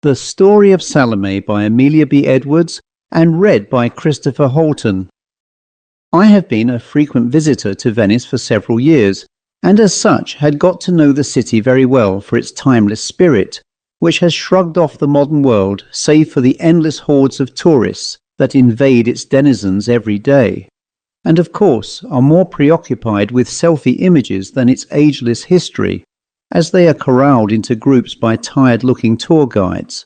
The Story of Salome by Amelia B. Edwards and read by Christopher Halton. I have been a frequent visitor to Venice for several years, and as such had got to know the city very well for its timeless spirit, which has shrugged off the modern world save for the endless hordes of tourists that invade its denizens every day, and of course are more preoccupied with selfie images than its ageless history, as they are corralled into groups by tired-looking tour guides.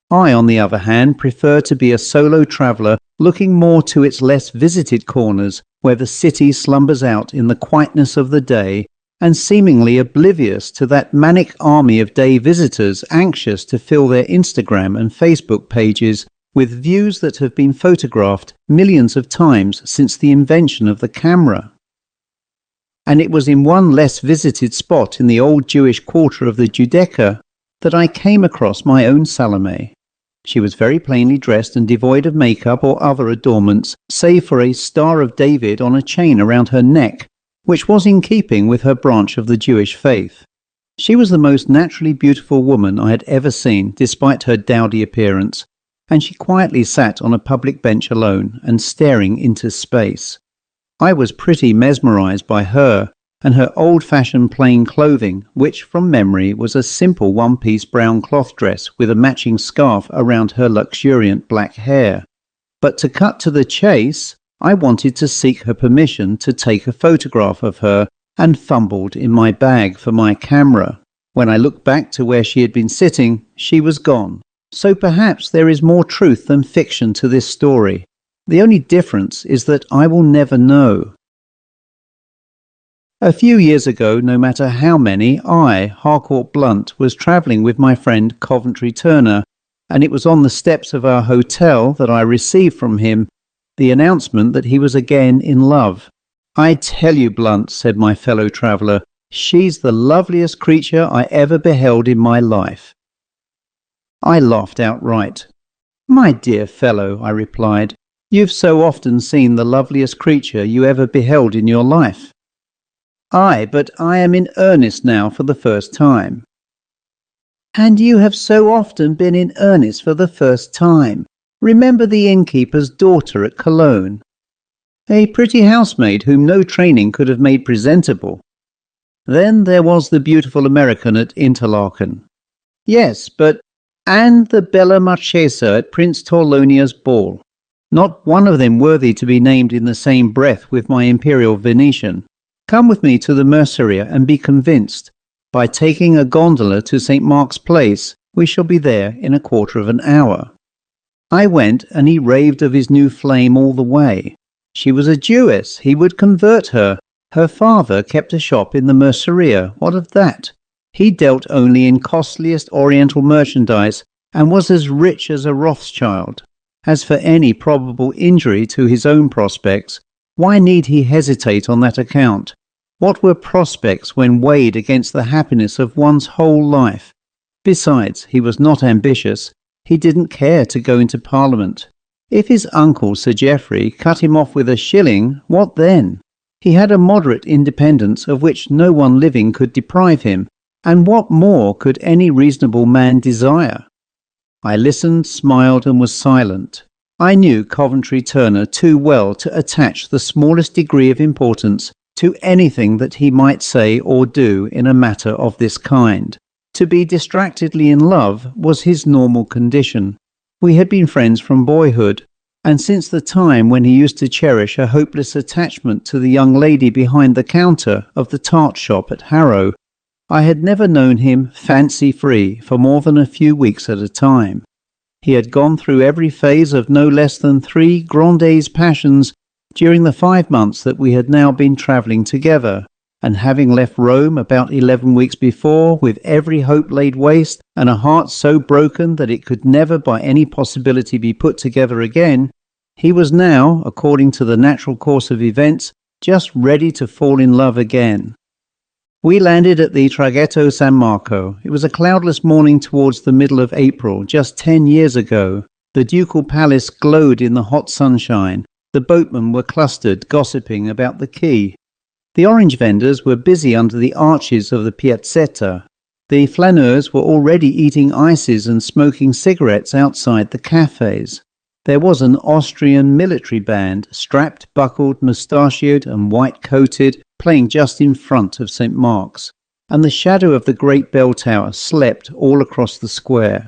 I, on the other hand, prefer to be a solo traveller looking more to its less visited corners where the city slumbers out in the quietness of the day and seemingly oblivious to that manic army of day visitors anxious to fill their Instagram and Facebook pages with views that have been photographed millions of times since the invention of the camera. And it was in one less visited spot in the old Jewish quarter of the Giudecca that I came across my own Salome. She was very plainly dressed and devoid of makeup or other adornments, save for a Star of David on a chain around her neck, which was in keeping with her branch of the Jewish faith. She was the most naturally beautiful woman I had ever seen, despite her dowdy appearance, and she quietly sat on a public bench alone and staring into space. I was pretty mesmerized by her and her old-fashioned plain clothing, which from memory was a simple one-piece brown cloth dress with a matching scarf around her luxuriant black hair. But to cut to the chase, I wanted to seek her permission to take a photograph of her and fumbled in my bag for my camera. When I looked back to where she had been sitting, she was gone. So perhaps there is more truth than fiction to this story. The only difference is that I will never know. A few years ago, no matter how many, I, Harcourt Blunt, was travelling with my friend Coventry Turner, and it was on the steps of our hotel that I received from him the announcement that he was again in love. "I tell you, Blunt," said my fellow traveller, "she's the loveliest creature I ever beheld in my life." I laughed outright. "My dear fellow," I replied, "you've so often seen the loveliest creature you ever beheld in your life." "Aye, but I am in earnest now for the first time." "And you have so often been in earnest for the first time. Remember the innkeeper's daughter at Cologne? A pretty housemaid whom no training could have made presentable. Then there was the beautiful American at Interlaken. Yes, and the bella Marchesa at Prince Torlonia's ball. Not one of them worthy to be named in the same breath with my imperial Venetian. Come with me to the Merceria and be convinced. By taking a gondola to St. Mark's Place, we shall be there in a quarter of an hour." I went, and he raved of his new flame all the way. She was a Jewess. He would convert her. Her father kept a shop in the Merceria. What of that? He dealt only in costliest Oriental merchandise and was as rich as a Rothschild. As for any probable injury to his own prospects, why need he hesitate on that account? What were prospects when weighed against the happiness of one's whole life? Besides, he was not ambitious. He didn't care to go into Parliament. If his uncle, Sir Geoffrey, cut him off with a shilling, what then? He had a moderate independence of which no one living could deprive him, and what more could any reasonable man desire? I listened, smiled, and was silent. I knew Coventry Turner too well to attach the smallest degree of importance to anything that he might say or do in a matter of this kind. To be distractedly in love was his normal condition. We had been friends from boyhood, and since the time when he used to cherish a hopeless attachment to the young lady behind the counter of the tart shop at Harrow, I had never known him fancy-free for more than a few weeks at a time. He had gone through every phase of no less than 3 Grande's passions during the 5 months that we had now been travelling together, and having left Rome about 11 weeks before, with every hope laid waste, and a heart so broken that it could never by any possibility be put together again, he was now, according to the natural course of events, just ready to fall in love again. We landed at the Traghetto San Marco. It was a cloudless morning towards the middle of April, just 10 years ago. The ducal palace glowed in the hot sunshine. The boatmen were clustered, gossiping about the quay. The orange vendors were busy under the arches of the Piazzetta. The flaneurs were already eating ices and smoking cigarettes outside the cafes. There was an Austrian military band, strapped, buckled, mustachioed and white-coated, playing just in front of St. Mark's, and the shadow of the great bell tower slept all across the square.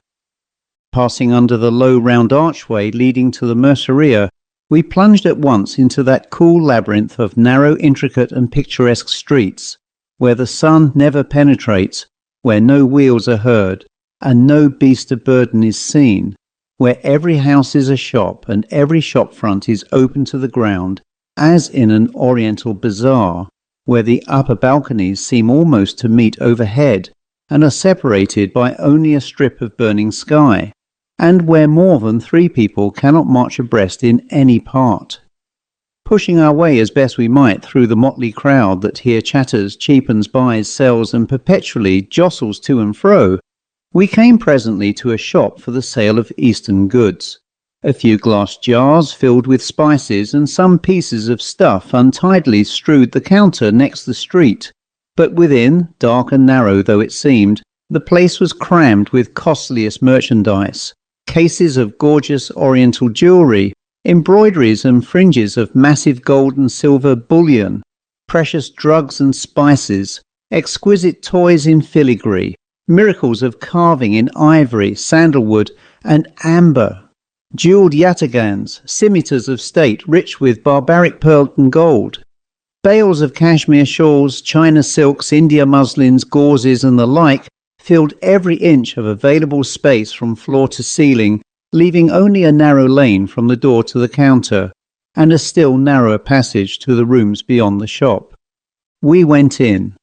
Passing under the low round archway leading to the Merceria, we plunged at once into that cool labyrinth of narrow, intricate and picturesque streets, where the sun never penetrates, where no wheels are heard, and no beast of burden is seen, where every house is a shop, and every shop front is open to the ground, as in an oriental bazaar, where the upper balconies seem almost to meet overhead, and are separated by only a strip of burning sky, and where more than 3 people cannot march abreast in any part. Pushing our way as best we might through the motley crowd that here chatters, cheapens, buys, sells, and perpetually jostles to and fro, we came presently to a shop for the sale of Eastern goods. A few glass jars filled with spices and some pieces of stuff untidily strewed the counter next the street, but within, dark and narrow though it seemed, the place was crammed with costliest merchandise, cases of gorgeous oriental jewellery, embroideries and fringes of massive gold and silver bullion, precious drugs and spices, exquisite toys in filigree, miracles of carving in ivory, sandalwood and amber, jewelled yataghans, scimitars of state rich with barbaric pearl and gold, bales of cashmere shawls, China silks, India muslins, gauzes and the like filled every inch of available space from floor to ceiling, leaving only a narrow lane from the door to the counter, and a still narrower passage to the rooms beyond the shop. We went in.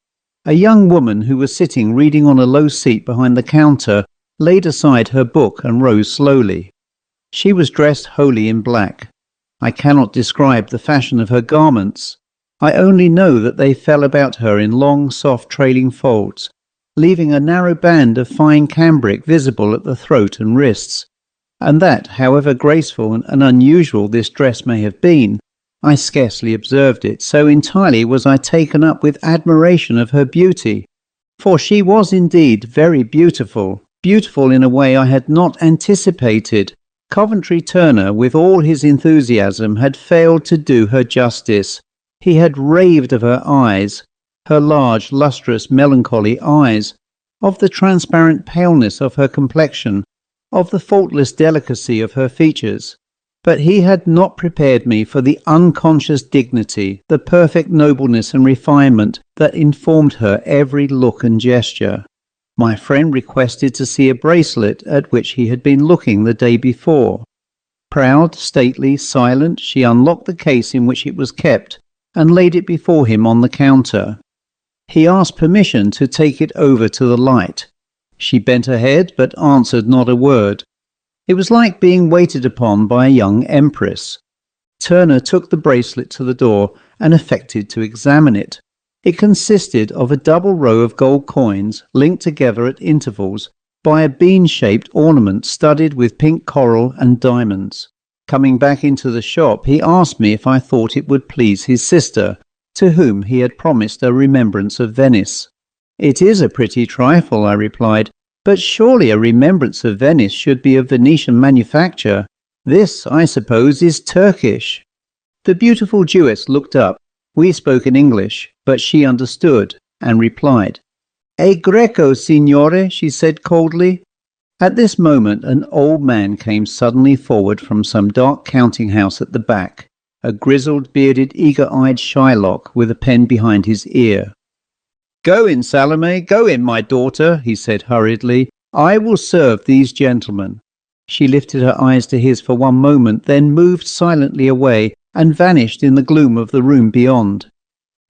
A young woman who was sitting reading on a low seat behind the counter laid aside her book and rose slowly. She was dressed wholly in black. I cannot describe the fashion of her garments. I only know that they fell about her in long, soft, trailing folds, leaving a narrow band of fine cambric visible at the throat and wrists, and that, however graceful and unusual this dress may have been, I scarcely observed it, so entirely was I taken up with admiration of her beauty. For she was indeed very beautiful, beautiful in a way I had not anticipated. Coventry Turner, with all his enthusiasm, had failed to do her justice. He had raved of her eyes, her large, lustrous, melancholy eyes, of the transparent paleness of her complexion, of the faultless delicacy of her features. But he had not prepared me for the unconscious dignity, the perfect nobleness and refinement that informed her every look and gesture. My friend requested to see a bracelet at which he had been looking the day before. Proud, stately, silent, she unlocked the case in which it was kept and laid it before him on the counter. He asked permission to take it over to the light. She bent her head but answered not a word. It was like being waited upon by a young empress. Turner took the bracelet to the door and affected to examine it. It consisted of a double row of gold coins linked together at intervals by a bean-shaped ornament studded with pink coral and diamonds. Coming back into the shop, he asked me if I thought it would please his sister, to whom he had promised a remembrance of Venice. "It is a pretty trifle," I replied, "but surely a remembrance of Venice should be of Venetian manufacture. This, I suppose, is Turkish." The beautiful Jewess looked up. We spoke in English, but she understood and replied. "E Greco, signore," she said coldly. At this moment an old man came suddenly forward from some dark counting-house at the back, a grizzled, bearded, eager-eyed Shylock with a pen behind his ear. "Go in, Salome, go in, my daughter," he said hurriedly. "I will serve these gentlemen." She lifted her eyes to his for one moment, then moved silently away and vanished in the gloom of the room beyond.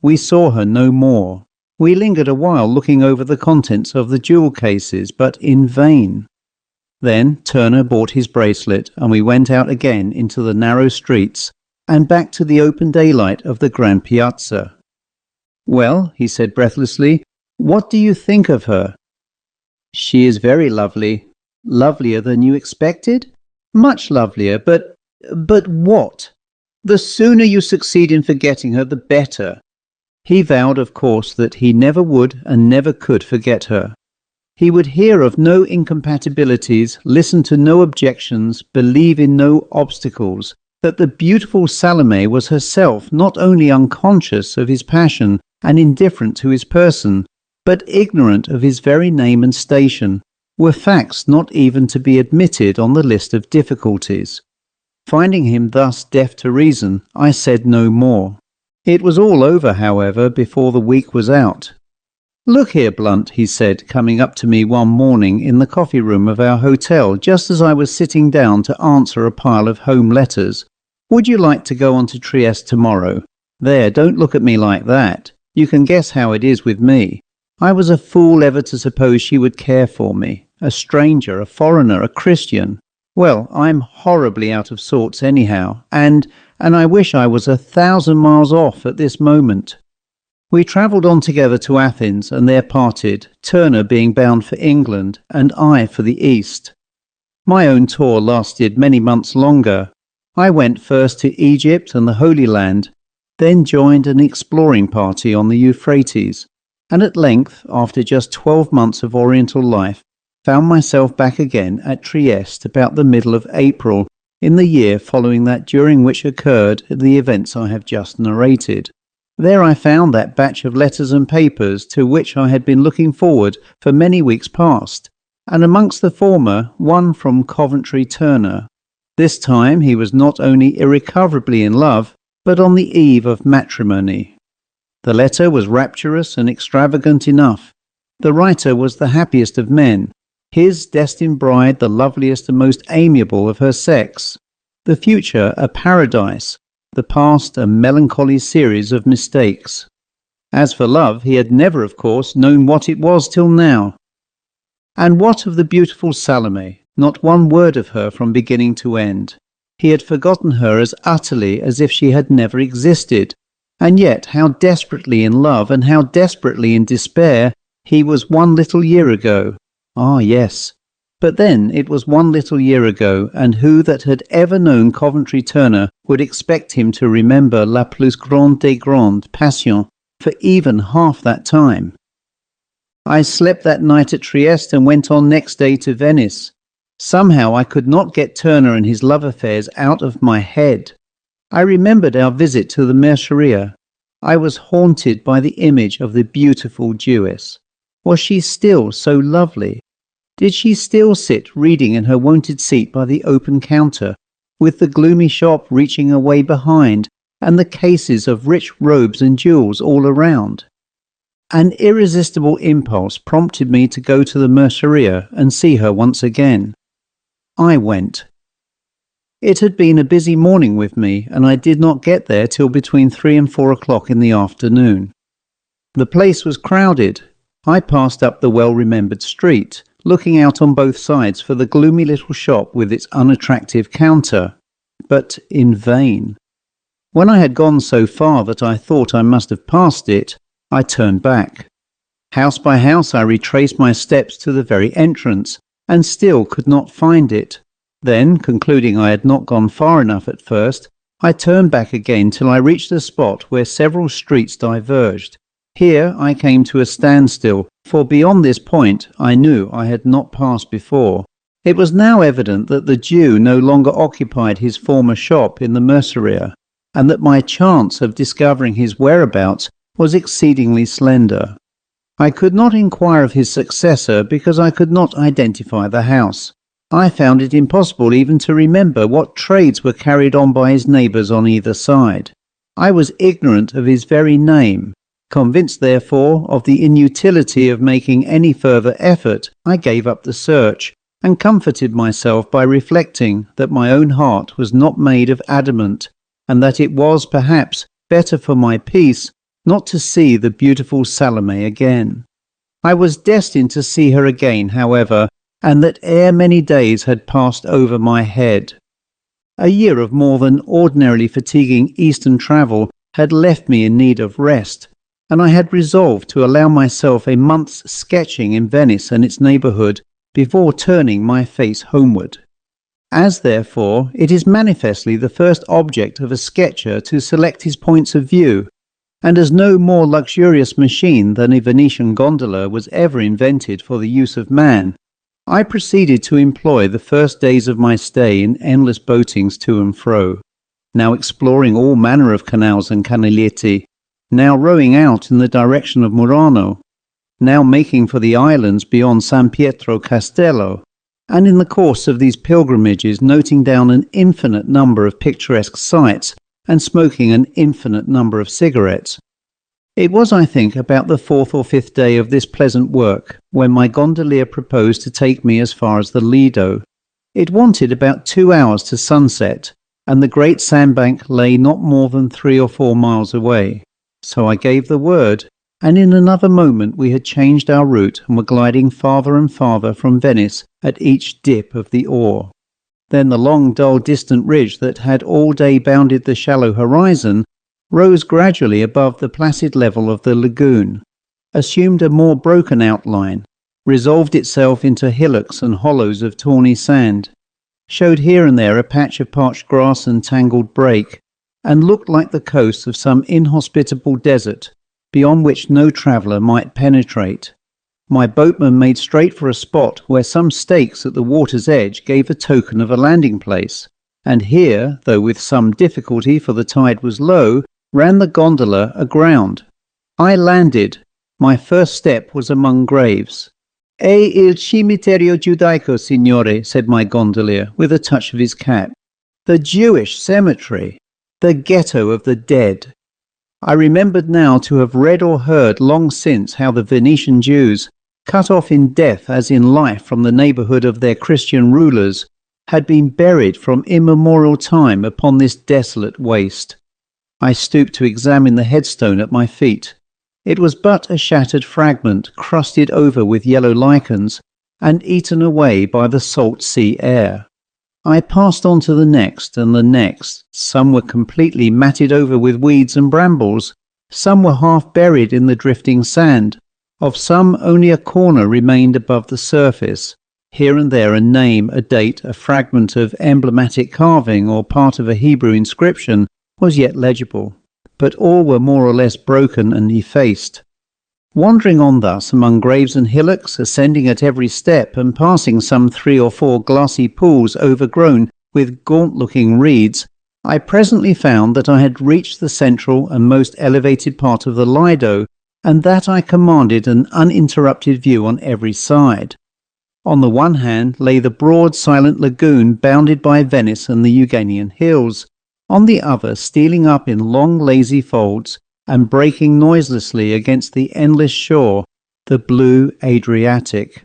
We saw her no more. We lingered a while looking over the contents of the jewel cases, but in vain. Then Turner bought his bracelet, and we went out again into the narrow streets and back to the open daylight of the Grand Piazza. "Well," he said breathlessly, "what do you think of her?" "She is very lovely." "Lovelier than you expected?" "Much lovelier, but what?" "The sooner you succeed in forgetting her, the better." He vowed, of course, that he never would and never could forget her. He would hear of no incompatibilities, listen to no objections, believe in no obstacles, that the beautiful Salome was herself not only unconscious of his passion and indifferent to his person, but ignorant of his very name and station, were facts not even to be admitted on the list of difficulties. Finding him thus deaf to reason, I said no more. It was all over, however, before the week was out. "Look here, Blunt," he said, coming up to me one morning in the coffee room of our hotel just as I was sitting down to answer a pile of home letters. "Would you like to go on to Trieste tomorrow? There, don't look at me like that. You can guess how it is with me. I was a fool ever to suppose she would care for me. A stranger, a foreigner, a Christian. Well, I'm horribly out of sorts anyhow, and I wish I was 1,000 miles off at this moment." We travelled on together to Athens and there parted, Turner being bound for England and I for the East. My own tour lasted many months longer. I went first to Egypt and the Holy Land, then joined an exploring party on the Euphrates, and at length, after just 12 months of Oriental life, found myself back again at Trieste about the middle of April in the year following that during which occurred the events I have just narrated. There I found that batch of letters and papers to which I had been looking forward for many weeks past, and amongst the former one from Coventry Turner. This time he was not only irrecoverably in love, but on the eve of matrimony. The letter was rapturous and extravagant enough. The writer was the happiest of men, his destined bride the loveliest and most amiable of her sex, the future a paradise, the past a melancholy series of mistakes. As for love, he had never, of course, known what it was till now. And what of the beautiful Salome? Not one word of her from beginning to end. He had forgotten her as utterly as if she had never existed. And yet how desperately in love and how desperately in despair he was 1 little year ago. Ah, yes. But then it was 1 little year ago, and who that had ever known Coventry Turner would expect him to remember la plus grande des grandes passions for even half that time? I slept that night at Trieste and went on next day to Venice. Somehow I could not get Turner and his love affairs out of my head. I remembered our visit to the Merceria. I was haunted by the image of the beautiful Jewess. Was she still so lovely? Did she still sit reading in her wonted seat by the open counter, with the gloomy shop reaching away behind, and the cases of rich robes and jewels all around? An irresistible impulse prompted me to go to the Merceria and see her once again. I went. It had been a busy morning with me, and I did not get there till between 3 and 4 o'clock in the afternoon. The place was crowded. I passed up the well-remembered street, looking out on both sides for the gloomy little shop with its unattractive counter, but in vain. When I had gone so far that I thought I must have passed it, I turned back. House by house I retraced my steps to the very entrance, and still could not find it. Then, concluding I had not gone far enough at first, I turned back again till I reached a spot where several streets diverged. Here I came to a standstill, for beyond this point I knew I had not passed before. It was now evident that the Jew no longer occupied his former shop in the Merceria, and that my chance of discovering his whereabouts was exceedingly slender. I could not inquire of his successor because I could not identify the house. I found it impossible even to remember what trades were carried on by his neighbours on either side. I was ignorant of his very name. Convinced, therefore, of the inutility of making any further effort, I gave up the search, and comforted myself by reflecting that my own heart was not made of adamant, and that it was, perhaps, better for my peace not to see the beautiful Salome again. I was destined to see her again, however, and that ere many days had passed over my head. A year of more than ordinarily fatiguing Eastern travel had left me in need of rest, and I had resolved to allow myself a month's sketching in Venice and its neighbourhood before turning my face homeward. As, therefore, it is manifestly the first object of a sketcher to select his points of view, and as no more luxurious machine than a Venetian gondola was ever invented for the use of man, I proceeded to employ the first days of my stay in endless boatings to and fro, now exploring all manner of canals and canaletti, now rowing out in the direction of Murano, now making for the islands beyond San Pietro Castello, and in the course of these pilgrimages noting down an infinite number of picturesque sights and smoking an infinite number of cigarettes. It was, I think, about the 4th or 5th day of this pleasant work when my gondolier proposed to take me as far as the Lido. It wanted about 2 hours to sunset, and the great sandbank lay not more than 3 or 4 miles away. So I gave the word, and in another moment we had changed our route and were gliding farther and farther from Venice at each dip of the oar. Then the long, dull, distant ridge that had all day bounded the shallow horizon rose gradually above the placid level of the lagoon, assumed a more broken outline, resolved itself into hillocks and hollows of tawny sand, showed here and there a patch of parched grass and tangled brake, and looked like the coast of some inhospitable desert, beyond which no traveller might penetrate. My boatman made straight for a spot where some stakes at the water's edge gave a token of a landing place, and here, though with some difficulty for the tide was low, ran the gondola aground. I landed. My first step was among graves. "È il cimitero giudaico, signore," said my gondolier, with a touch of his cap. "The Jewish cemetery, the ghetto of the dead." I remembered now to have read or heard long since how the Venetian Jews, cut off in death as in life from the neighbourhood of their Christian rulers, had been buried from immemorial time upon this desolate waste. I stooped to examine the headstone at my feet. It was but a shattered fragment, crusted over with yellow lichens, and eaten away by the salt sea air. I passed on to the next and the next. Some were completely matted over with weeds and brambles. Some were half buried in the drifting sand. Of some only a corner remained above the surface. Here and there a name, a date, a fragment of emblematic carving or part of a Hebrew inscription was yet legible, but all were more or less broken and effaced. Wandering on thus among graves and hillocks, ascending at every step and passing some 3 or 4 glassy pools overgrown with gaunt-looking reeds, I presently found that I had reached the central and most elevated part of the Lido, and that I commanded an uninterrupted view on every side. On the one hand lay the broad silent lagoon bounded by Venice and the Euganean hills, on the other stealing up in long lazy folds and breaking noiselessly against the endless shore, the blue Adriatic.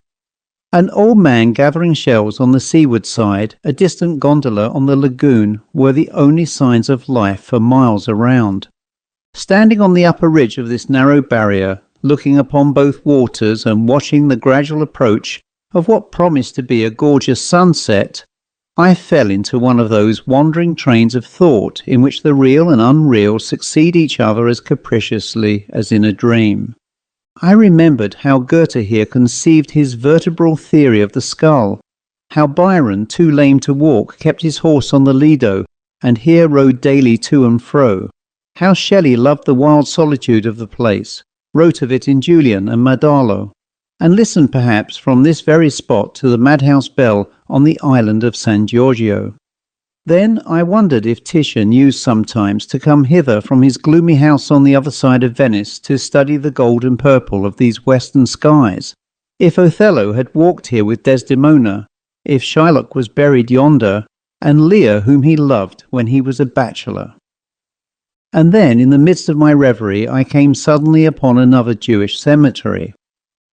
An old man gathering shells on the seaward side, a distant gondola on the lagoon, were the only signs of life for miles around. Standing on the upper ridge of this narrow barrier, looking upon both waters and watching the gradual approach of what promised to be a gorgeous sunset, I fell into one of those wandering trains of thought in which the real and unreal succeed each other as capriciously as in a dream. I remembered how Goethe here conceived his vertebral theory of the skull, how Byron, too lame to walk, kept his horse on the Lido, and here rode daily to and fro, how Shelley loved the wild solitude of the place, wrote of it in Julian and Madalo, and listened perhaps from this very spot to the madhouse bell on the island of San Giorgio. Then I wondered if Titian used sometimes to come hither from his gloomy house on the other side of Venice to study the gold and purple of these western skies, if Othello had walked here with Desdemona, if Shylock was buried yonder, and Lear whom he loved when he was a bachelor. And then, in the midst of my reverie, I came suddenly upon another Jewish cemetery.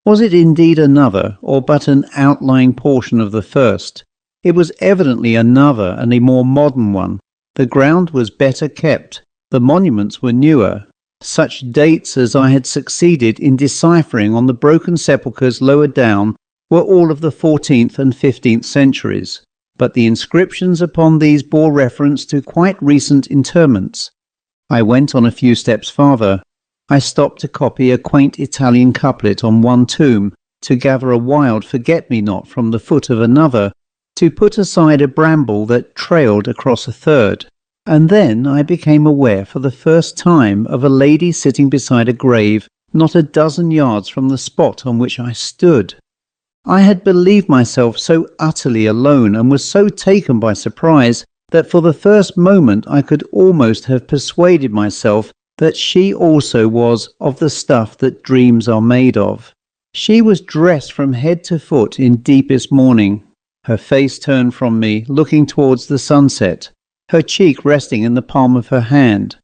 Was it indeed another, or but an outlying portion of the first? It was evidently another and a more modern one. The ground was better kept. The monuments were newer. Such dates as I had succeeded in deciphering on the broken sepulchres lower down were all of the 14th and 15th centuries, but the inscriptions upon these bore reference to quite recent interments. I went on a few steps farther. I stopped to copy a quaint Italian couplet on one tomb, to gather a wild forget-me-not from the foot of another, to put aside a bramble that trailed across a third, And then I became aware for the first time of a lady sitting beside a grave not a dozen yards from the spot on which I stood. I had believed myself so utterly alone and was so taken by surprise that for the first moment I could almost have persuaded myself that she also was of the stuff that dreams are made of. She was dressed from head to foot in deepest mourning, her face turned from me, looking towards the sunset, her cheek resting in the palm of her hand.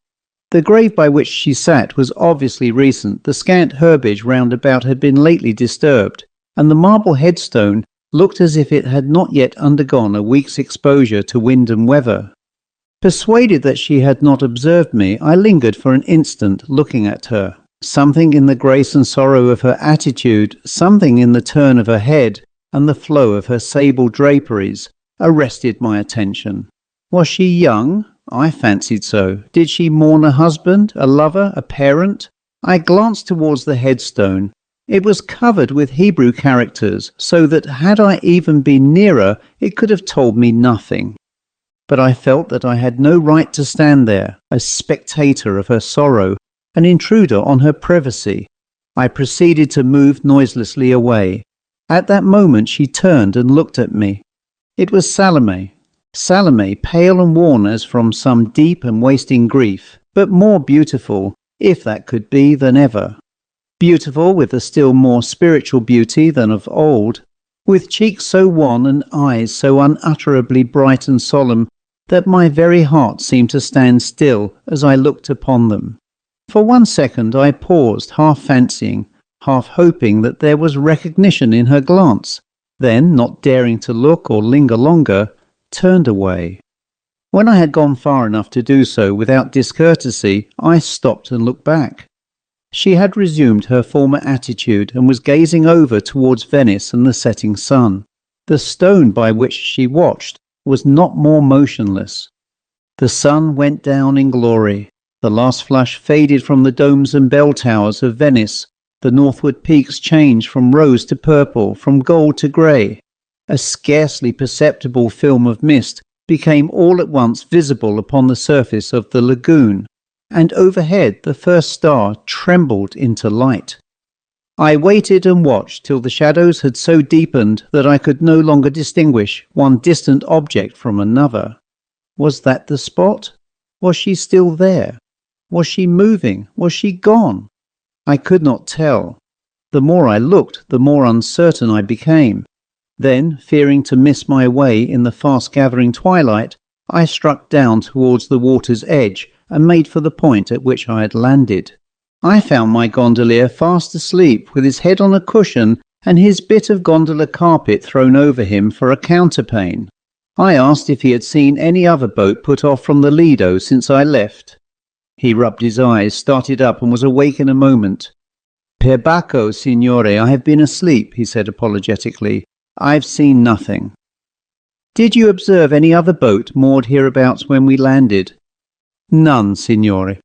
The grave by which she sat was obviously recent. The scant herbage round about had been lately disturbed, and the marble headstone looked as if it had not yet undergone a week's exposure to wind and weather. Persuaded that she had not observed me, I lingered for an instant looking at her. Something in the grace and sorrow of her attitude, something in the turn of her head and the flow of her sable draperies arrested my attention. Was she young? I fancied so. Did she mourn a husband, a lover, a parent? I glanced towards the headstone. It was covered with Hebrew characters, so that had I even been nearer, it could have told me nothing. But I felt that I had no right to stand there, a spectator of her sorrow, an intruder on her privacy. I proceeded to move noiselessly away. At that moment she turned and looked at me. It was Salome. Salome, pale and worn as from some deep and wasting grief, but more beautiful, if that could be, than ever. Beautiful with a still more spiritual beauty than of old, with cheeks so wan and eyes so unutterably bright and solemn that my very heart seemed to stand still as I looked upon them. For 1 second I paused, half fancying, half hoping that there was recognition in her glance, then, not daring to look or linger longer, turned away. When I had gone far enough to do so without discourtesy, I stopped and looked back. She had resumed her former attitude and was gazing over towards Venice and the setting sun. The stone by which she watched was not more motionless. The sun went down in glory. The last flush faded from the domes and bell towers of Venice. The northward peaks changed from rose to purple, from gold to grey. A scarcely perceptible film of mist became all at once visible upon the surface of the lagoon, and overhead the first star trembled into light. I waited and watched till the shadows had so deepened that I could no longer distinguish one distant object from another. Was that the spot? Was she still there? Was she moving? Was she gone? I could not tell. The more I looked, the more uncertain I became. Then, fearing to miss my way in the fast-gathering twilight, I struck down towards the water's edge and made for the point at which I had landed. I found my gondolier fast asleep with his head on a cushion and his bit of gondola carpet thrown over him for a counterpane. I asked if he had seen any other boat put off from the Lido since I left. He rubbed his eyes, started up, and was awake in a moment. "Per Bacco, signore, I have been asleep," he said apologetically. "I've seen nothing." "Did you observe any other boat moored hereabouts when we landed?" "None, signore."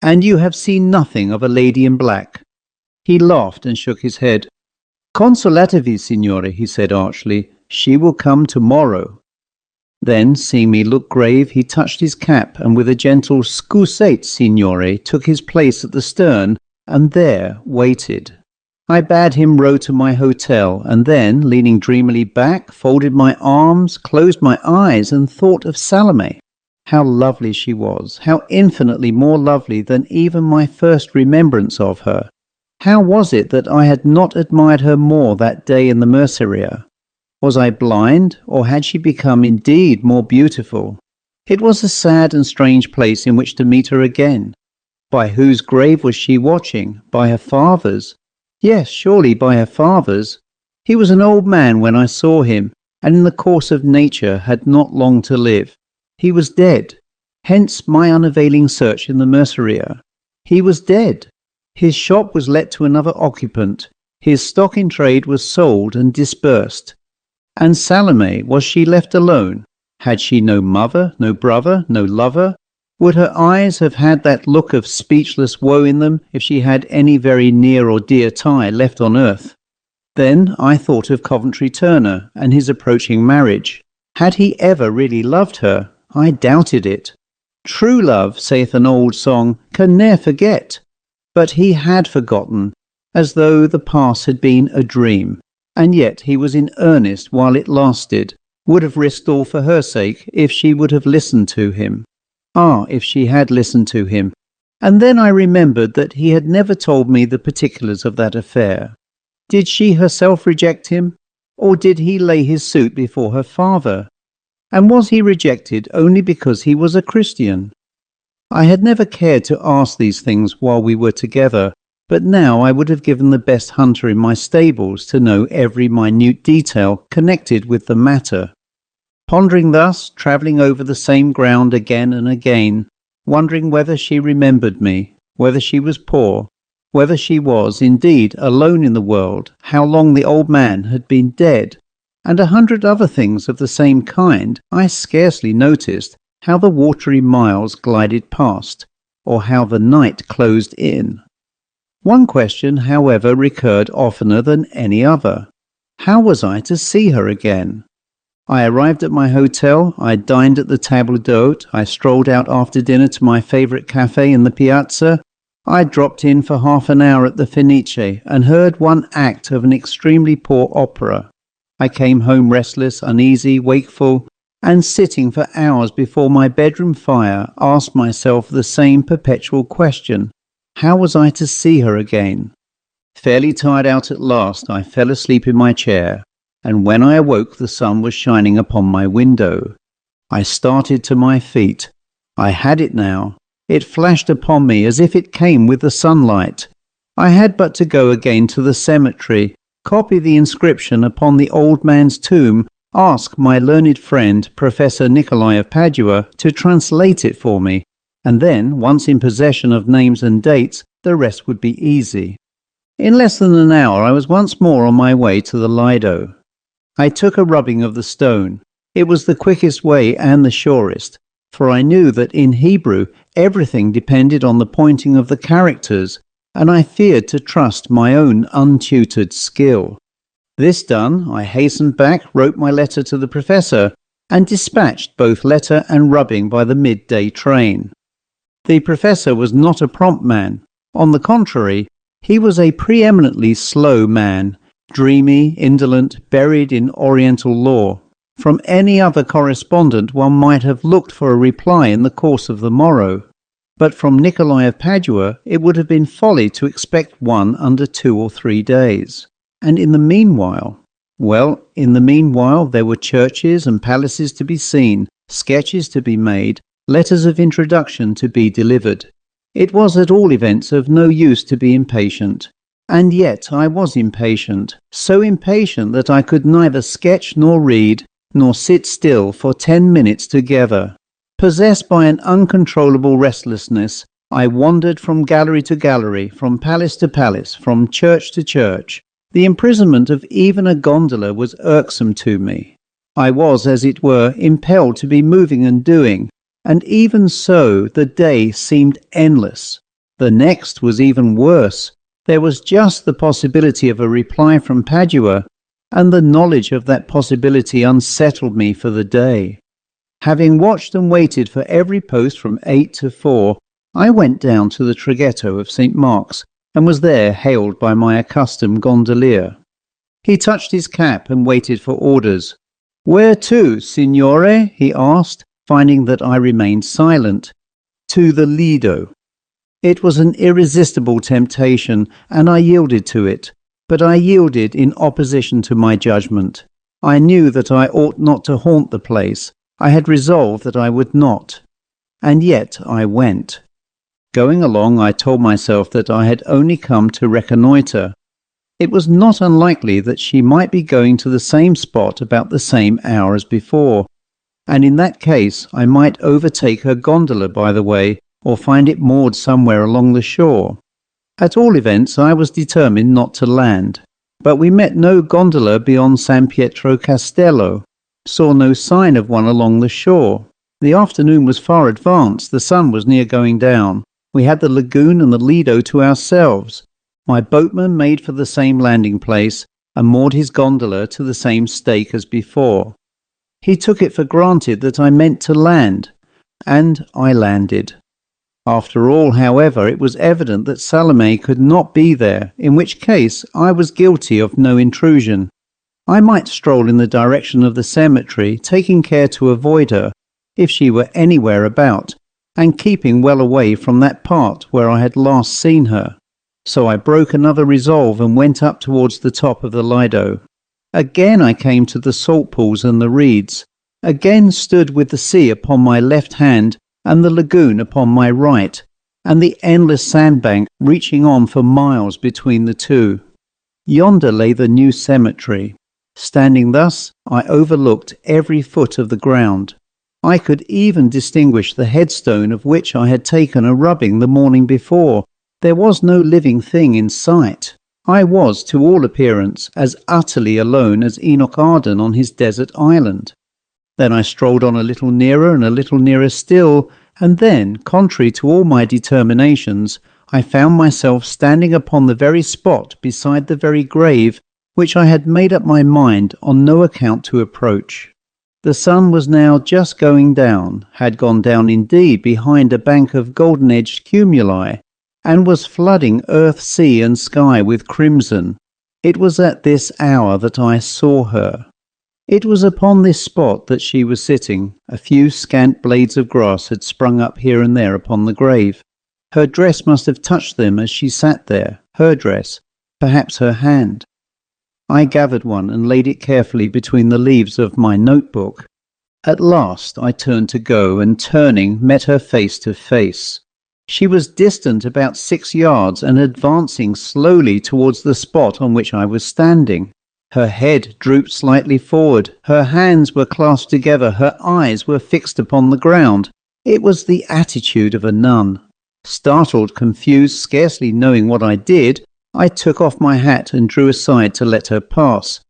"And you have seen nothing of a lady in black?" He laughed and shook his head. "Consolatevi, signore," he said archly. "She will come tomorrow." Then, seeing me look grave, he touched his cap and with a gentle "Scusate, signore," took his place at the stern and there waited. I bade him row to my hotel, and then, leaning dreamily back, folded my arms, closed my eyes, and thought of Salome. How lovely she was, how infinitely more lovely than even my first remembrance of her. How was it that I had not admired her more that day in the Merceria? Was I blind, or had she become indeed more beautiful? It was a sad and strange place in which to meet her again. By whose grave was she watching? By her father's? Yes, surely by her father's. He was an old man when I saw him, and in the course of nature had not long to live. He was dead. Hence my unavailing search in the Merceria. He was dead. His shop was let to another occupant. His stock in trade was sold and dispersed. And Salome, was she left alone? Had she no mother, no brother, no lover? Would her eyes have had that look of speechless woe in them if she had any very near or dear tie left on earth? Then I thought of Coventry Turner and his approaching marriage. Had he ever really loved her? I doubted it. True love, saith an old song, can ne'er forget. But he had forgotten, as though the past had been a dream, and yet he was in earnest while it lasted, would have risked all for her sake if she would have listened to him. Ah, if she had listened to him. And then I remembered that he had never told me the particulars of that affair. Did she herself reject him, or did he lay his suit before her father? And was he rejected only because he was a Christian? I had never cared to ask these things while we were together, but now I would have given the best hunter in my stables to know every minute detail connected with the matter. Pondering thus, travelling over the same ground again and again, wondering whether she remembered me, whether she was poor, whether she was indeed alone in the world, how long the old man had been dead, and 100 other things of the same kind, I scarcely noticed how the watery miles glided past, or how the night closed in. One question, however, recurred oftener than any other. How was I to see her again? I arrived at my hotel, I dined at the table d'hôte, I strolled out after dinner to my favourite café in the piazza, I dropped in for half an hour at the Fenice and heard one act of an extremely poor opera. I came home restless, uneasy, wakeful, and sitting for hours before my bedroom fire asked myself the same perpetual question. How was I to see her again? Fairly tired out at last, I fell asleep in my chair, and when I awoke the sun was shining upon my window. I started to my feet. I had it now. It flashed upon me as if it came with the sunlight. I had but to go again to the cemetery, copy the inscription upon the old man's tomb, ask my learned friend, Professor Nicolai of Padua, to translate it for me, and then, once in possession of names and dates, the rest would be easy. In less than an hour I was once more on my way to the Lido. I took a rubbing of the stone. It was the quickest way and the surest, for I knew that in Hebrew everything depended on the pointing of the characters, and I feared to trust my own untutored skill. This done, I hastened back, wrote my letter to the professor, and dispatched both letter and rubbing by the midday train. The professor was not a prompt man. On the contrary, he was a preeminently slow man, dreamy, indolent, buried in Oriental lore. From any other correspondent one might have looked for a reply in the course of the morrow, but from Nicolai of Padua it would have been folly to expect one under 2 or 3 days. And in the meanwhile, there were churches and palaces to be seen, sketches to be made, letters of introduction to be delivered. It was at all events of no use to be impatient. And yet I was impatient, so impatient that I could neither sketch nor read, nor sit still for 10 minutes together. Possessed by an uncontrollable restlessness, I wandered from gallery to gallery, from palace to palace, from church to church. The imprisonment of even a gondola was irksome to me. I was, as it were, impelled to be moving and doing, and even so the day seemed endless. The next was even worse. There was just the possibility of a reply from Padua, and the knowledge of that possibility unsettled me for the day. Having watched and waited for every post from 8 to 4, I went down to the traghetto of St. Mark's, and was there hailed by my accustomed gondolier. He touched his cap and waited for orders. "Where to, signore?" he asked, finding that I remained silent. "To the Lido." It was an irresistible temptation, and I yielded to it, but I yielded in opposition to my judgment. I knew that I ought not to haunt the place. I had resolved that I would not. And yet I went. Going along, I told myself that I had only come to reconnoitre. It was not unlikely that she might be going to the same spot about the same hour as before, and in that case I might overtake her gondola by the way, or find it moored somewhere along the shore. At all events, I was determined not to land. But we met no gondola beyond San Pietro Castello, saw no sign of one along the shore. The afternoon was far advanced, the sun was near going down. We had the lagoon and the Lido to ourselves. My boatman made for the same landing place, and moored his gondola to the same stake as before. He took it for granted that I meant to land, and I landed. After all, however, it was evident that Salome could not be there, in which case I was guilty of no intrusion. I might stroll in the direction of the cemetery, taking care to avoid her, if she were anywhere about, and keeping well away from that part where I had last seen her. So I broke another resolve and went up towards the top of the Lido. Again I came to the salt pools and the reeds, again stood with the sea upon my left hand and the lagoon upon my right, and the endless sandbank reaching on for miles between the two. Yonder lay the new cemetery. Standing thus, I overlooked every foot of the ground. I could even distinguish the headstone of which I had taken a rubbing the morning before. There was no living thing in sight. I was, to all appearance, as utterly alone as Enoch Arden on his desert island. Then I strolled on a little nearer and a little nearer still, and then, contrary to all my determinations, I found myself standing upon the very spot beside the very grave which I had made up my mind on no account to approach. The sun was now just going down, had gone down indeed behind a bank of golden-edged cumuli, and was flooding earth, sea, and sky with crimson. It was at this hour that I saw her. It was upon this spot that she was sitting. A few scant blades of grass had sprung up here and there upon the grave. Her dress must have touched them as she sat there, her dress, perhaps her hand. I gathered one and laid it carefully between the leaves of my notebook. At last I turned to go, and turning, met her face to face. She was distant about 6 yards and advancing slowly towards the spot on which I was standing. Her head drooped slightly forward, her hands were clasped together, her eyes were fixed upon the ground. It was the attitude of a nun. Startled, confused, scarcely knowing what I did, I took off my hat and drew aside to let her pass.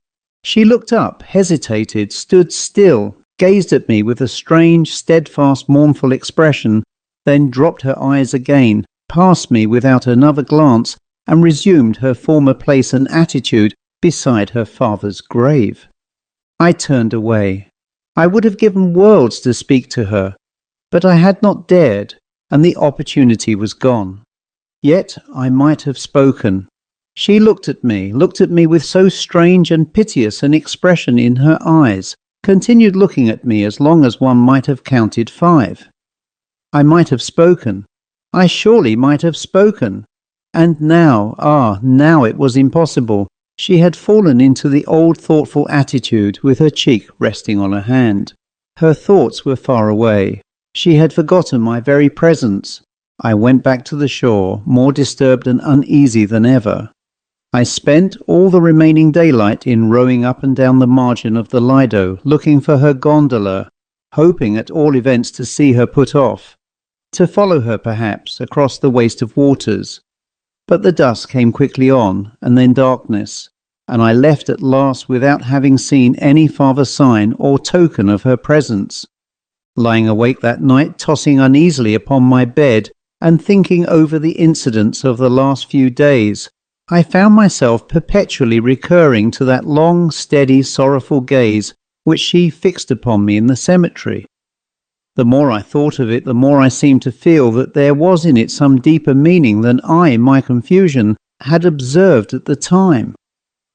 She looked up, hesitated, stood still, gazed at me with a strange, steadfast, mournful expression, then dropped her eyes again, passed me without another glance, and resumed her former place and attitude beside her father's grave. I turned away. I would have given worlds to speak to her, but I had not dared, and the opportunity was gone. Yet I might have spoken. She looked at me with so strange and piteous an expression in her eyes, continued looking at me as long as one might have counted 5. I might have spoken. I surely might have spoken. And now, now it was impossible. She had fallen into the old thoughtful attitude with her cheek resting on her hand. Her thoughts were far away. She had forgotten my very presence. I went back to the shore, more disturbed and uneasy than ever. I spent all the remaining daylight in rowing up and down the margin of the Lido, looking for her gondola, hoping at all events to see her put off, to follow her perhaps across the waste of waters. But the dusk came quickly on, and then darkness, and I left at last without having seen any farther sign or token of her presence. Lying awake that night, tossing uneasily upon my bed, and thinking over the incidents of the last few days, I found myself perpetually recurring to that long, steady, sorrowful gaze which she fixed upon me in the cemetery. The more I thought of it, the more I seemed to feel that there was in it some deeper meaning than I, in my confusion, had observed at the time.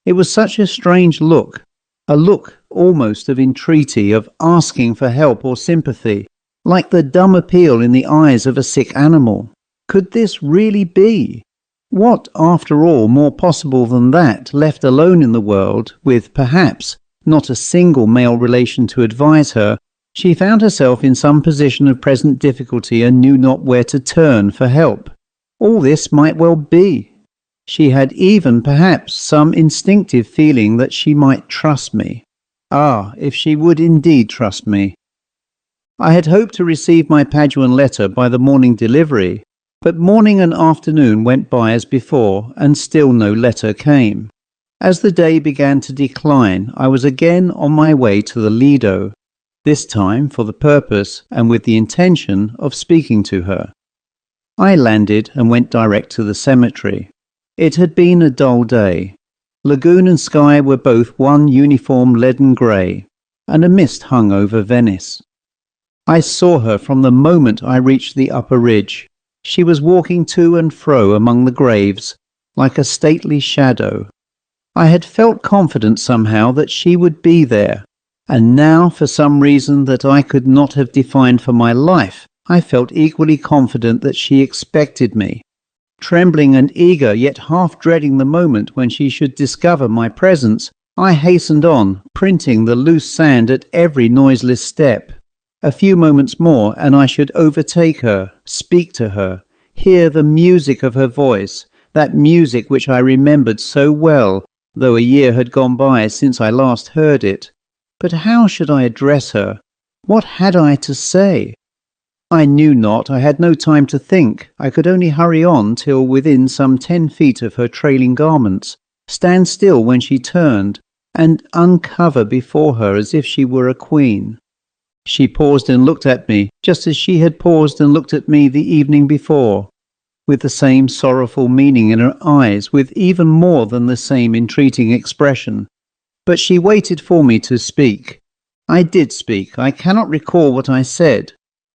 It was such a strange look, a look almost of entreaty, of asking for help or sympathy, like the dumb appeal in the eyes of a sick animal. Could this really be? What, after all, more possible than that, left alone in the world, with, perhaps, not a single male relation to advise her, she found herself in some position of present difficulty and knew not where to turn for help. All this might well be. She had even, perhaps, some instinctive feeling that she might trust me. Ah, if she would indeed trust me. I had hoped to receive my Paduan letter by the morning delivery, but morning and afternoon went by as before, and still no letter came. As the day began to decline, I was again on my way to the Lido, this time for the purpose and with the intention of speaking to her. I landed and went direct to the cemetery. It had been a dull day. Lagoon and sky were both one uniform leaden grey, and a mist hung over Venice. I saw her from the moment I reached the upper ridge. She was walking to and fro among the graves, like a stately shadow. I had felt confident somehow that she would be there, and now, for some reason that I could not have defined for my life, I felt equally confident that she expected me. Trembling and eager, yet half dreading the moment when she should discover my presence, I hastened on, printing the loose sand at every noiseless step. A few moments more, and I should overtake her, speak to her, hear the music of her voice, that music which I remembered so well, though a year had gone by since I last heard it. But how should I address her? What had I to say? I knew not. I had no time to think. I could only hurry on till within some 10 feet of her trailing garments, stand still when she turned, and uncover before her as if she were a queen. She paused and looked at me, just as she had paused and looked at me the evening before, with the same sorrowful meaning in her eyes, with even more than the same entreating expression. But she waited for me to speak. I did speak. I cannot recall what I said.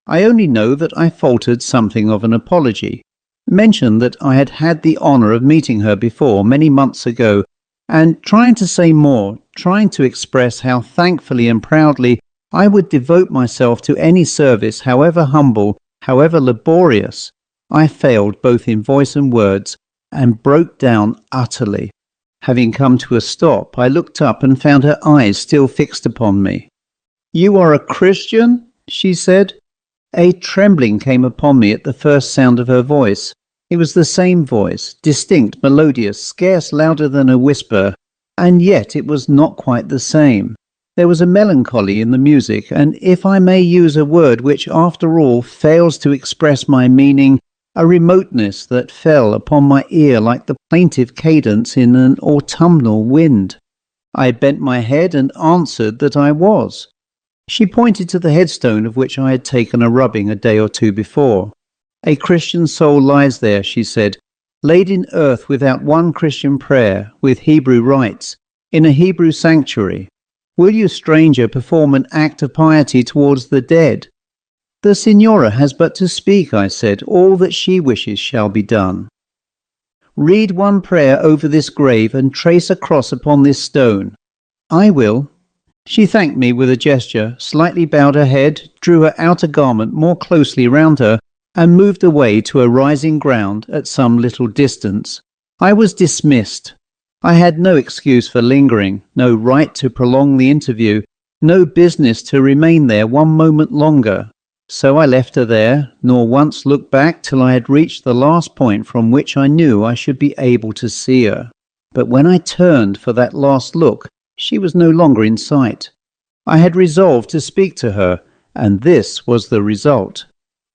I only know that I faltered something of an apology, mentioned that I had had the honour of meeting her before many months ago, and trying to say more, trying to express how thankfully and proudly I would devote myself to any service, however humble, however laborious, I failed both in voice and words, and broke down utterly. Having come to a stop, I looked up and found her eyes still fixed upon me. "You are a Christian?" she said. A trembling came upon me at the first sound of her voice. It was the same voice, distinct, melodious, scarce louder than a whisper, and yet it was not quite the same. There was a melancholy in the music, and if I may use a word which after all fails to express my meaning, a remoteness that fell upon my ear like the plaintive cadence in an autumnal wind. I bent my head and answered that I was. She pointed to the headstone of which I had taken a rubbing a day or two before. "A Christian soul lies there," she said, "laid in earth without one Christian prayer, with Hebrew rites, in a Hebrew sanctuary. Will you, stranger, perform an act of piety towards the dead?" "The Signora has but to speak," I said. "All that she wishes shall be done. Read one prayer over this grave and trace a cross upon this stone." "I will." She thanked me with a gesture, slightly bowed her head, drew her outer garment more closely round her, and moved away to a rising ground at some little distance. I was dismissed. I had no excuse for lingering, no right to prolong the interview, no business to remain there one moment longer. So I left her there, nor once looked back till I had reached the last point from which I knew I should be able to see her. But when I turned for that last look, she was no longer in sight. I had resolved to speak to her, and this was the result.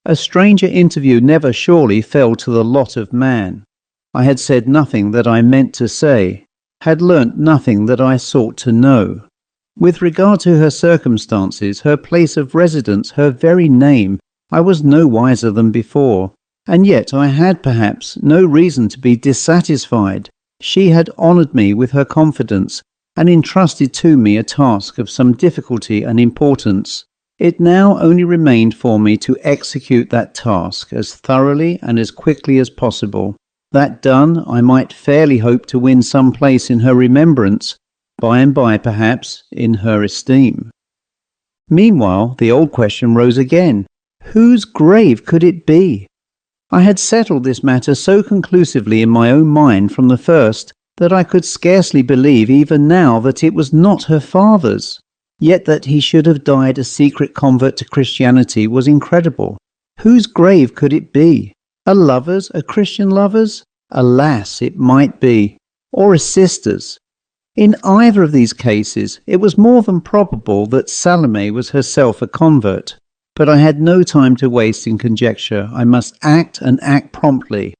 A stranger interview never surely fell to the lot of man. I had said nothing that I meant to say, had learnt nothing that I sought to know. With regard to her circumstances, her place of residence, her very name, I was no wiser than before, and yet I had perhaps no reason to be dissatisfied. She had honoured me with her confidence, and entrusted to me a task of some difficulty and importance. It now only remained for me to execute that task as thoroughly and as quickly as possible. That done, I might fairly hope to win some place in her remembrance, by and by perhaps in her esteem. Meanwhile, the old question rose again. Whose grave could it be? I had settled this matter so conclusively in my own mind from the first that I could scarcely believe even now that it was not her father's. Yet that he should have died a secret convert to Christianity was incredible. Whose grave could it be? A lover's, a Christian lover's? Alas, it might be. Or a sister's. In either of these cases, it was more than probable that Salome was herself a convert. But I had no time to waste in conjecture. I must act, and act promptly.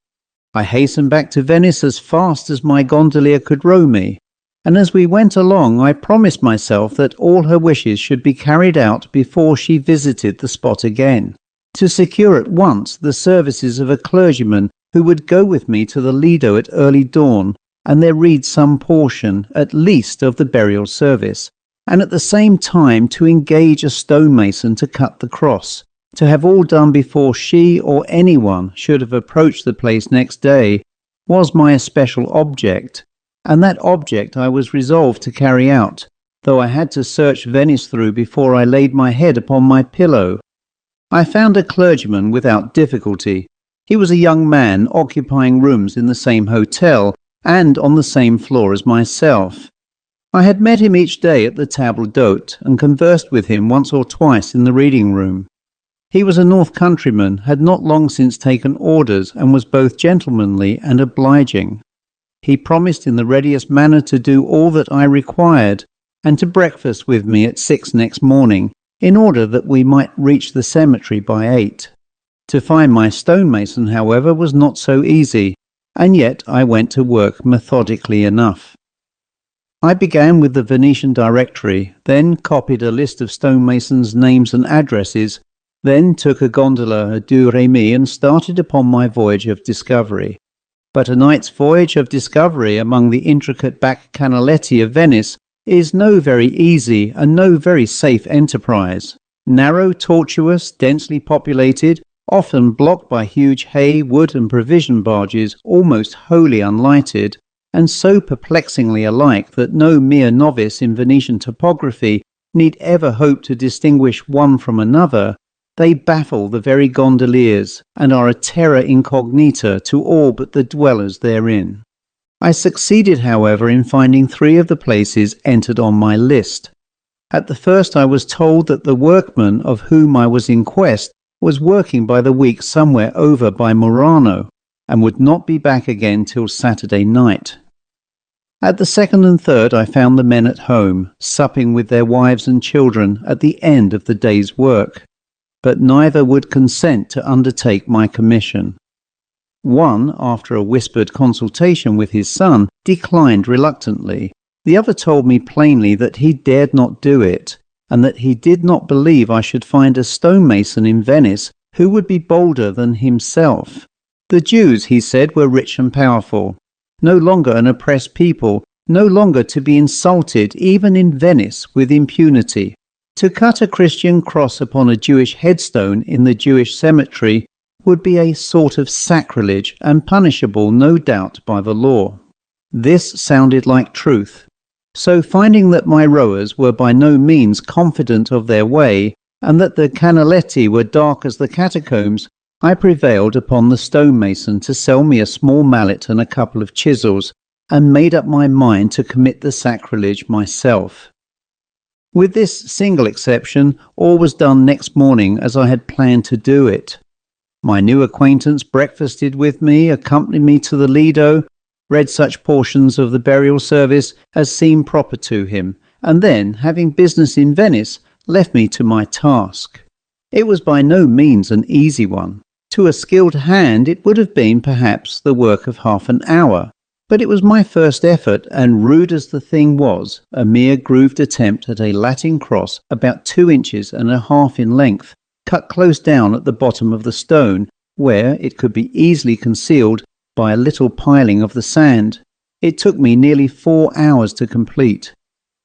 I hastened back to Venice as fast as my gondolier could row me, and as we went along I promised myself that all her wishes should be carried out before she visited the spot again, to secure at once the services of a clergyman who would go with me to the Lido at early dawn, and there read some portion, at least, of the burial service, and at the same time to engage a stonemason to cut the cross, to have all done before she or anyone should have approached the place next day, was my especial object, and that object I was resolved to carry out, though I had to search Venice through before I laid my head upon my pillow. I found a clergyman without difficulty. He was a young man occupying rooms in the same hotel and on the same floor as myself. I had met him each day at the table d'hôte and conversed with him once or twice in the reading room. He was a North Countryman, had not long since taken orders, and was both gentlemanly and obliging. He promised in the readiest manner to do all that I required, and to breakfast with me at 6 next morning, in order that we might reach the cemetery by 8. To find my stonemason, however, was not so easy, and yet I went to work methodically enough. I began with the Venetian directory, then copied a list of stonemasons' names and addresses, then took a gondola at Do Remi and started upon my voyage of discovery. But a night's voyage of discovery among the intricate back canaletti of Venice is no very easy and no very safe enterprise. Narrow, tortuous, densely populated, often blocked by huge hay, wood and provision barges, almost wholly unlighted, and so perplexingly alike that no mere novice in Venetian topography need ever hope to distinguish one from another, they baffle the very gondoliers and are a terra incognita to all but the dwellers therein. I succeeded, however, in finding 3 of the places entered on my list. At the first I was told that the workman of whom I was in quest was working by the week somewhere over by Murano, and would not be back again till Saturday night. At the second and third I found the men at home, supping with their wives and children at the end of the day's work, but neither would consent to undertake my commission. One, after a whispered consultation with his son, declined reluctantly. The other told me plainly that he dared not do it, and that he did not believe I should find a stonemason in Venice who would be bolder than himself. The Jews, he said, were rich and powerful, no longer an oppressed people, no longer to be insulted even in Venice with impunity. To cut a Christian cross upon a Jewish headstone in the Jewish cemetery would be a sort of sacrilege and punishable, no doubt, by the law. This sounded like truth. So finding that my rowers were by no means confident of their way, and that the canaletti were dark as the catacombs, I prevailed upon the stonemason to sell me a small mallet and a couple of chisels, and made up my mind to commit the sacrilege myself. With this single exception, all was done next morning as I had planned to do it. My new acquaintance breakfasted with me, accompanied me to the Lido, read such portions of the burial service as seemed proper to him, and then, having business in Venice, left me to my task. It was by no means an easy one. To a skilled hand it would have been, perhaps, the work of half an hour, but it was my first effort, and rude as the thing was, a mere grooved attempt at a Latin cross about 2 inches and a half in length, cut close down at the bottom of the stone, where it could be easily concealed by a little piling of the sand. It took me nearly 4 hours to complete.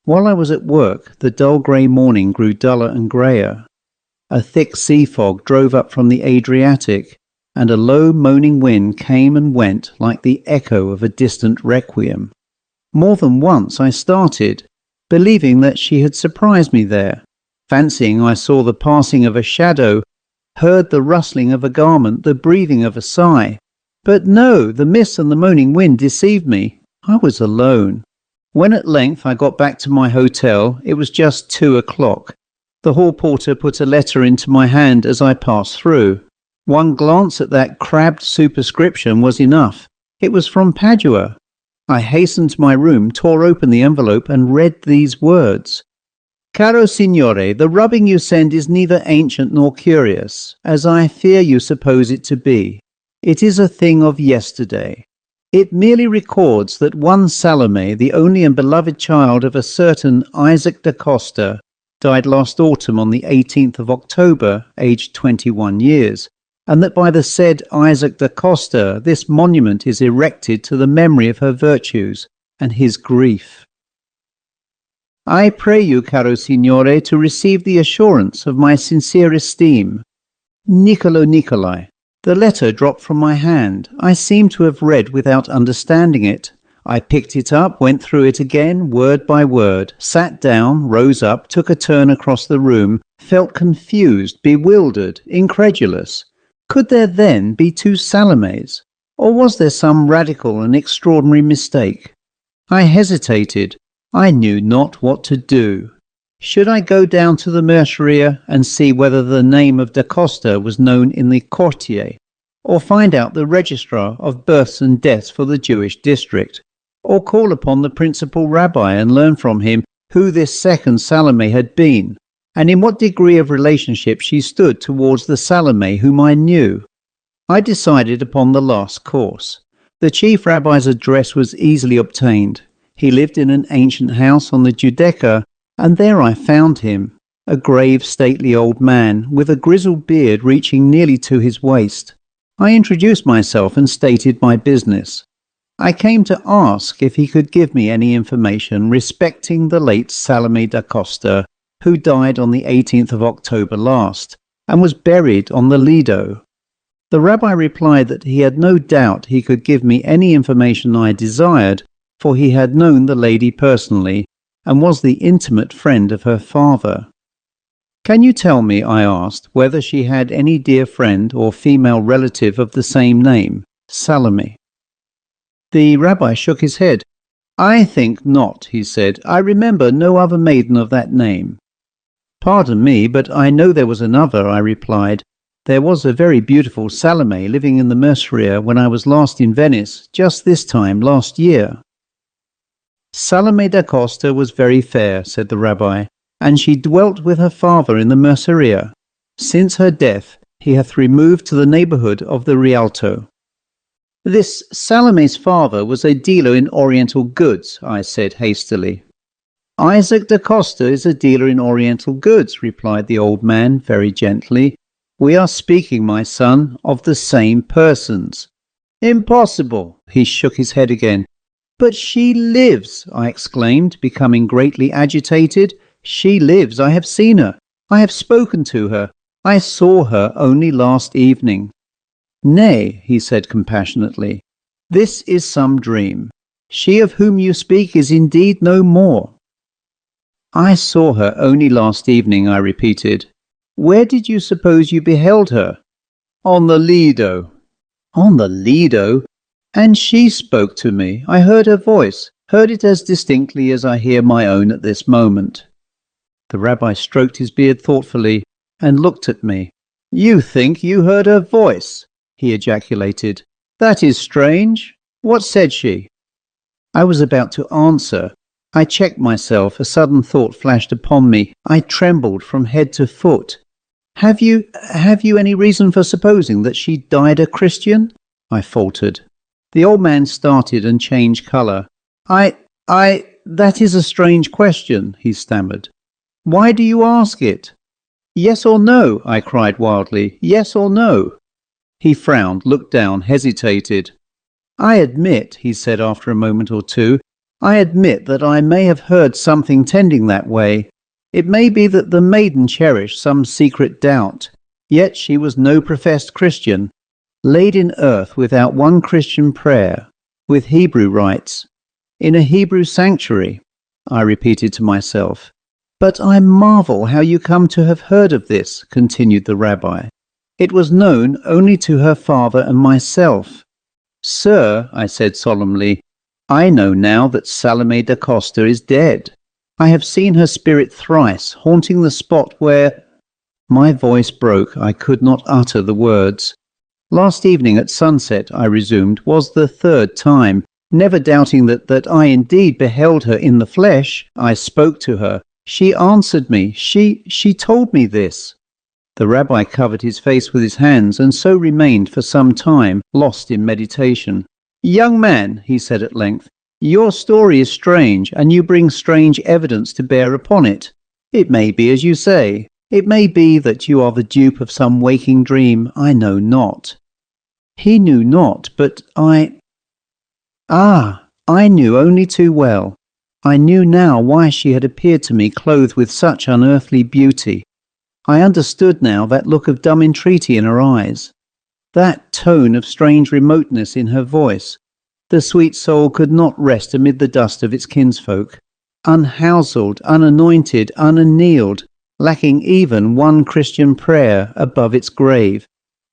While I was at work, the dull grey morning grew duller and greyer. A thick sea fog drove up from the Adriatic, and a low moaning wind came and went like the echo of a distant requiem. More than once I started, believing that she had surprised me there, fancying I saw the passing of a shadow, heard the rustling of a garment, the breathing of a sigh. But no, the mist and the moaning wind deceived me. I was alone. When at length I got back to my hotel, it was just 2 o'clock. The hall porter put a letter into my hand as I passed through. One glance at that crabbed superscription was enough. It was from Padua. I hastened to my room, tore open the envelope, and read these words. Caro Signore, the rubbing you send is neither ancient nor curious, as I fear you suppose it to be. It is a thing of yesterday. It merely records that one Salome, the only and beloved child of a certain Isaac da Costa, died last autumn on the 18th of October, aged 21 years, and that by the said Isaac da Costa this monument is erected to the memory of her virtues and his grief. I pray you, caro signore, to receive the assurance of my sincere esteem. Niccolo Nicolai. The letter dropped from my hand. I seemed to have read without understanding it. I picked it up, went through it again, word by word, sat down, rose up, took a turn across the room, felt confused, bewildered, incredulous. Could there then be two Salomes? Or was there some radical and extraordinary mistake? I hesitated. I knew not what to do. Should I go down to the merceria and see whether the name of da Costa was known in the quartier, or find out the registrar of births and deaths for the Jewish district, or call upon the principal rabbi and learn from him who this second Salome had been, and in what degree of relationship she stood towards the Salome whom I knew? I decided upon the last course. The chief rabbi's address was easily obtained. He lived in an ancient house on the Giudecca, and there I found him, a grave, stately old man, with a grizzled beard reaching nearly to his waist. I introduced myself and stated my business. I came to ask if he could give me any information respecting the late Salome da Costa, who died on the 18th of October last, and was buried on the Lido. The rabbi replied that he had no doubt he could give me any information I desired, for he had known the lady personally, and was the intimate friend of her father. Can you tell me, I asked, whether she had any dear friend or female relative of the same name, Salome? The rabbi shook his head. I think not, he said. I remember no other maiden of that name. Pardon me, but I know there was another, I replied. There was a very beautiful Salome living in the merceria when I was last in Venice, just this time last year. Salome da Costa was very fair, said the rabbi, and she dwelt with her father in the merceria. Since her death, he hath removed to the neighbourhood of the Rialto. This Salome's father was a dealer in Oriental goods, I said hastily. Isaac da Costa is a dealer in Oriental goods, replied the old man very gently. We are speaking, my son, of the same persons. Impossible, he shook his head again. But she lives, I exclaimed, becoming greatly agitated. She lives, I have seen her. I have spoken to her. I saw her only last evening. Nay, he said compassionately, this is some dream. She of whom you speak is indeed no more. I saw her only last evening, I repeated. Where did you suppose you beheld her? On the Lido. On the Lido? And she spoke to me. I heard her voice, heard it as distinctly as I hear my own at this moment. The rabbi stroked his beard thoughtfully and looked at me. You think you heard her voice? He ejaculated. That is strange. What said she? I was about to answer. I checked myself. A sudden thought flashed upon me. I trembled from head to foot. Have you any reason for supposing that she died a Christian? I faltered. The old man started and changed colour. That is a strange question, he stammered. Why do you ask it? Yes or no, I cried wildly. Yes or no? He frowned, looked down, hesitated. I admit, he said after a moment or two, I admit that I may have heard something tending that way. It may be that the maiden cherished some secret doubt, yet she was no professed Christian, laid in earth without one Christian prayer, with Hebrew rites, in a Hebrew sanctuary, I repeated to myself. But I marvel how you come to have heard of this, continued the rabbi. It was known only to her father and myself. Sir, I said solemnly, I know now that Salome da Costa is dead. I have seen her spirit thrice, haunting the spot where... My voice broke. I could not utter the words. Last evening at sunset, I resumed, was the third time. Never doubting that I indeed beheld her in the flesh, I spoke to her. She answered me. She told me this. The rabbi covered his face with his hands and so remained for some time, lost in meditation. Young man, he said at length, your story is strange, and you bring strange evidence to bear upon it. It may be as you say. It may be that you are the dupe of some waking dream. I know not. He knew not, but I knew only too well. I knew now why she had appeared to me clothed with such unearthly beauty. I understood now that look of dumb entreaty in her eyes, that tone of strange remoteness in her voice. The sweet soul could not rest amid the dust of its kinsfolk, unhouselled, unanointed, unannealed, lacking even one Christian prayer above its grave.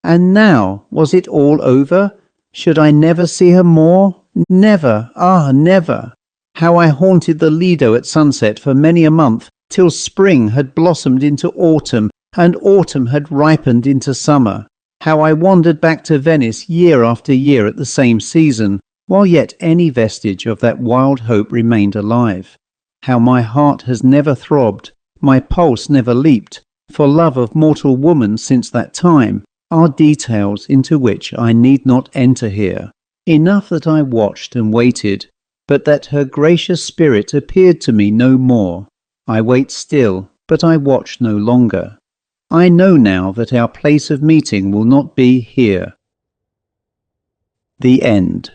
And now, was it all over? Should I never see her more? Never, never. How I haunted the Lido at sunset for many a month, till spring had blossomed into autumn, and autumn had ripened into summer. How I wandered back to Venice year after year at the same season, while yet any vestige of that wild hope remained alive. How my heart has never throbbed, my pulse never leaped, for love of mortal woman since that time, are details into which I need not enter here. Enough that I watched and waited, but that her gracious spirit appeared to me no more. I wait still, but I watch no longer. I know now that our place of meeting will not be here. The end.